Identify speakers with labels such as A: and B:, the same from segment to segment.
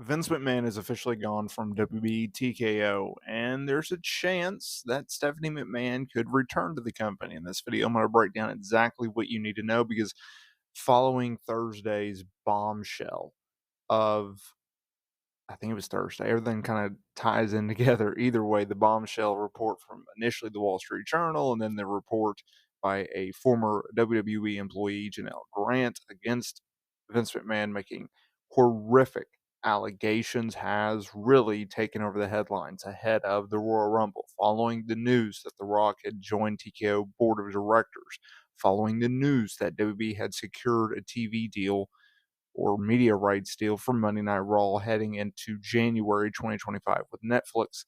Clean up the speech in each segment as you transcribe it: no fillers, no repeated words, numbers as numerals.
A: Vince McMahon is officially gone from WB TKO, and there's a chance that Stephanie McMahon could return to the company. In this video, I'm going to break down exactly what you need to know because following Thursday's bombshell of, I think it was Thursday, everything kind of ties in together. Either way, the bombshell report from initially the Wall Street Journal and then the report by a former WWE employee, Janelle Grant, against Vince McMahon making horrific allegations has really taken over the headlines ahead of the Royal Rumble, following the news that The Rock had joined TKO board of directors, following the news that WWE had secured a TV deal or media rights deal for Monday Night Raw heading into January 2025 with Netflix.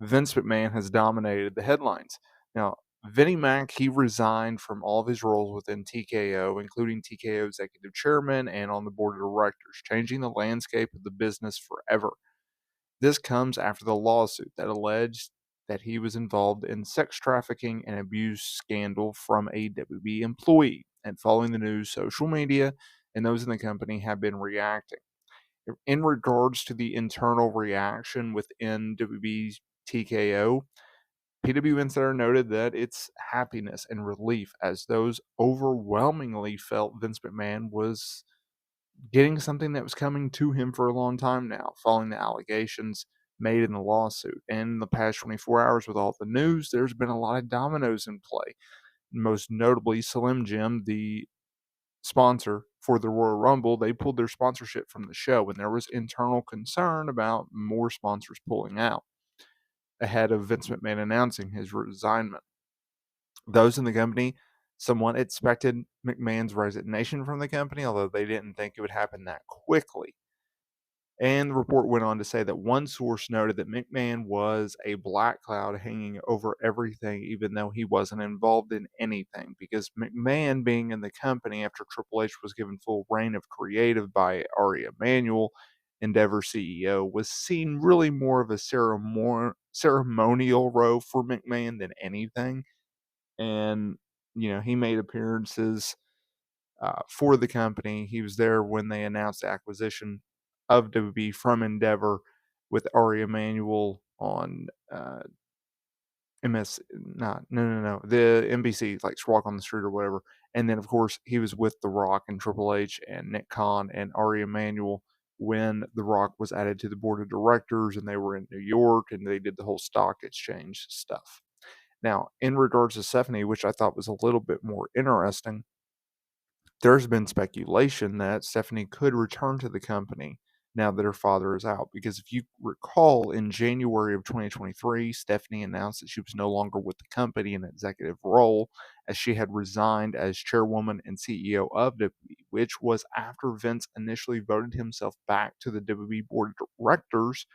A: Vince McMahon has dominated the headlines. Now, Vinnie Mac, he resigned from all of his roles within TKO, including TKO executive chairman and on the board of directors, changing the landscape of the business forever. This comes after the lawsuit that alleged that he was involved in sex trafficking and abuse scandal from a WB employee. And following the news, social media and those in the company have been reacting. In regards to the internal reaction within WB's TKO, PW Insider noted that it's happiness and relief as those overwhelmingly felt Vince McMahon was getting something that was coming to him for a long time now, following the allegations made in the lawsuit. And in the past 24 hours, with all the news, there's been a lot of dominoes in play. Most notably, Slim Jim, the sponsor for the Royal Rumble, they pulled their sponsorship from the show, and there was internal concern about more sponsors pulling out ahead of Vince McMahon announcing his resignation. Those in the company somewhat expected McMahon's resignation from the company, although they didn't think it would happen that quickly. And the report went on to say that one source noted that McMahon was a black cloud hanging over everything, even though he wasn't involved in anything. Because McMahon being in the company after Triple H was given full reign of creative by Ari Emanuel, Endeavor CEO, was seen really more of a ceremonial role for McMahon than anything. And, he made appearances for the company. He was there when they announced the acquisition of WB from Endeavor with Ari Emanuel on MS. Not no, the NBC, like Walk on the Street or whatever. And then of course he was with The Rock and Triple H and Nick Khan and Ari Emanuel when The Rock was added to the board of directors, and they were in New York and they did the whole stock exchange stuff. Now, in regards to Stephanie, which I thought was a little bit more interesting, there's been speculation that Stephanie could return to the company now that her father is out. Because if you recall, in January of 2023, Stephanie announced that she was no longer with the company in an executive role, as she had resigned as chairwoman and CEO of WWE, which was after Vince initially voted himself back to the WWE board of directors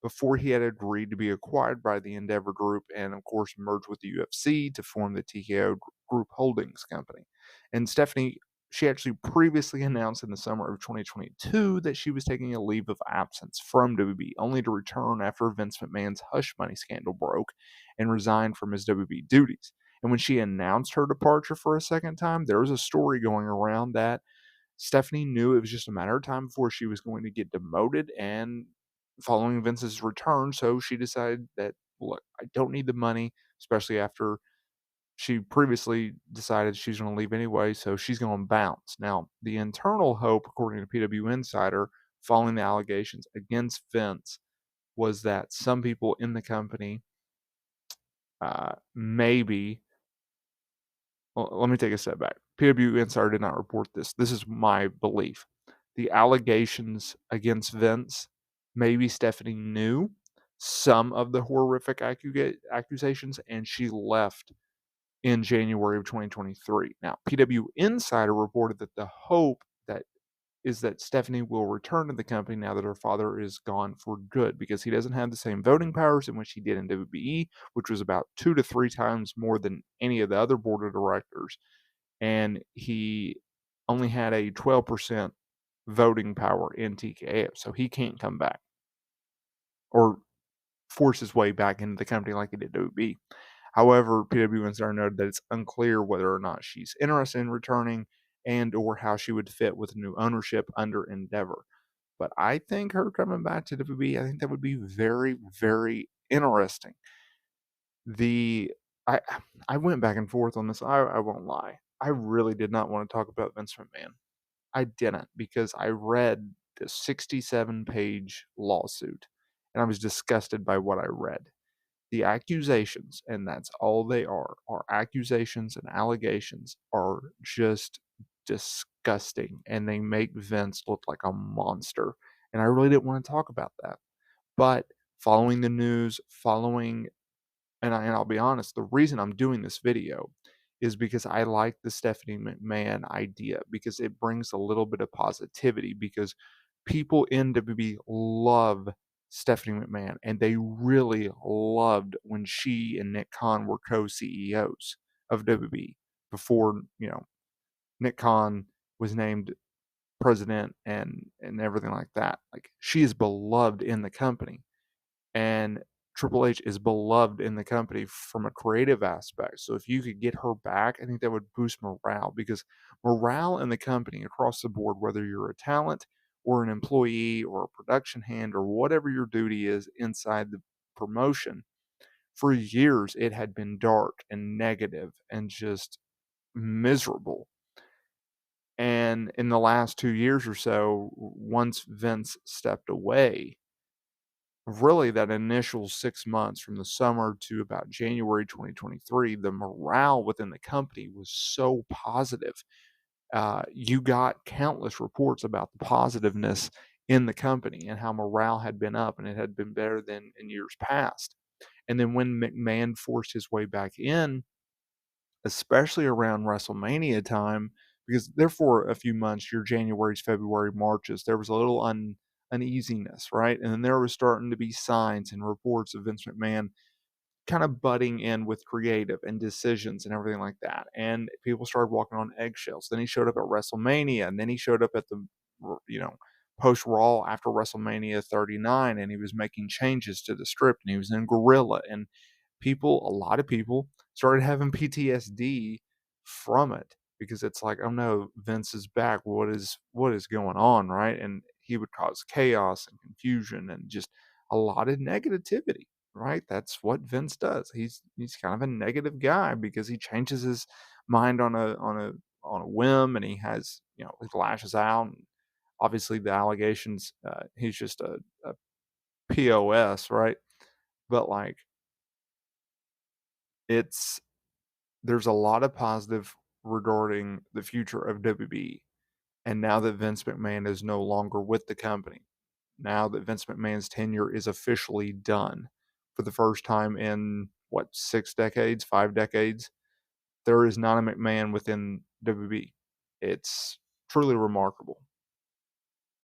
A: before he had agreed to be acquired by the Endeavor Group and, of course, merge with the UFC to form the TKO Group Holdings Company. And Stephanie, she actually previously announced in the summer of 2022 that she was taking a leave of absence from WB, only to return after Vince McMahon's hush money scandal broke and resigned from his WB duties. And when she announced her departure for a second time, there was a story going around that Stephanie knew it was just a matter of time before she was going to get demoted and following Vince's return. So she decided that, look, I don't need the money, especially after she previously decided she's going to leave anyway. So she's going to bounce. Now, the internal hope, according to PW Insider, following the allegations against Vince, was that some people in the company maybe. Well, let me take a step back. PW Insider did not report this. This is my belief. The allegations against Vince, maybe Stephanie knew some of the horrific accusations, and she left in January of 2023. Now, PW Insider reported that the hope that Stephanie will return to the company now that her father is gone for good, because he doesn't have the same voting powers in which he did in WWE, which was about 2 to 3 times more than any of the other board of directors. And he only had a 12% voting power in TKO, so he can't come back or force his way back into the company like he did WWE. However, PW Insider noted that it's unclear whether or not she's interested in returning and or how she would fit with new ownership under Endeavor. But I think her coming back to WWE, I think that would be very, very interesting. The I I went back and forth on this. I won't lie. I really did not want to talk about Vince McMahon. I didn't because I read the 67-page lawsuit and I was disgusted by what I read. The accusations, and that's all they are accusations and allegations, are just disgusting, and they make Vince look like a monster, and I really didn't wanna talk about that. But following the news, following and I'll be honest, the reason I'm doing this video is because I like the Stephanie McMahon idea because it brings a little bit of positivity because people in WWE love Stephanie McMahon and they really loved when she and Nick Khan were co-CEOs of WWE before, Nick Khan was named president and everything like that. Like she is beloved in the company and Triple H is beloved in the company from a creative aspect. So if you could get her back, I think that would boost morale because morale in the company across the board, whether you're a talent or an employee or a production hand or whatever your duty is inside the promotion, for years it had been dark and negative and just miserable. And in the last 2 years or so, once Vince stepped away, really that initial 6 months from the summer to about January 2023, the morale within the company was so positive. You got countless reports about the positiveness in the company and how morale had been up and it had been better than in years past. And then when McMahon forced his way back in, especially around WrestleMania time, because there for a few months, your January's, February, Marches, there was a little uneasiness, right? And then there was starting to be signs and reports of Vince McMahon kind of butting in with creative and decisions and everything like that. And people started walking on eggshells. Then he showed up at WrestleMania, and then he showed up at the, you know, post Raw after WrestleMania 39, and he was making changes to the script, and he was in Gorilla, and a lot of people started having PTSD from it because it's like, oh no, Vince is back. What is going on, right? And he would cause chaos and confusion and just a lot of negativity, right? That's what Vince does. He's kind of a negative guy because he changes his mind on a whim, and he has he lashes out. And obviously, the allegations, he's just a pos, right? But like it's there's a lot of positive regarding the future of WB. And now that Vince McMahon is no longer with the company, now that Vince McMahon's tenure is officially done for the first time in what, 6 decades, 5 decades, there is not a McMahon within WB. It's truly remarkable.